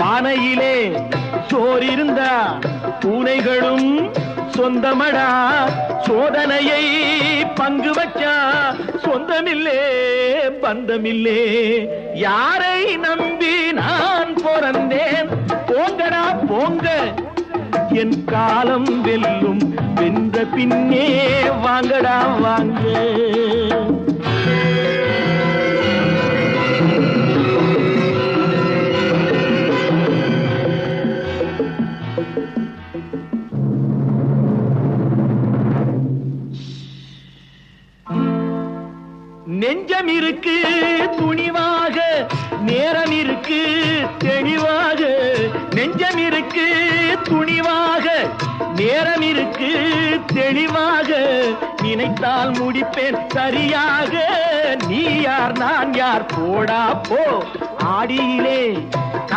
பானையிலே சோறிருந்தா பூனைகளும் சொந்தமடா. சோதனையை பங்கு வச்சா சொந்தமில்லே பந்தமில்லே. யாரை நம்பி நான் பிறந்தேன்? போங்கடா போங்க, என் காலம் வெல்லும். வென்ற பின்னே வாங்கடா வாங்க. நெஞ்சம் இருக்கு துணிவாக, நேரம் இருக்கு தெளிவாக. நெஞ்சம் இருக்கு துணிவாக, நேரம் இருக்கு தெளிவாக. நினைத்தால் முடிப்பேன் சரியாக. நீ யார் நான் யார் போடா போ. ஆடியிலே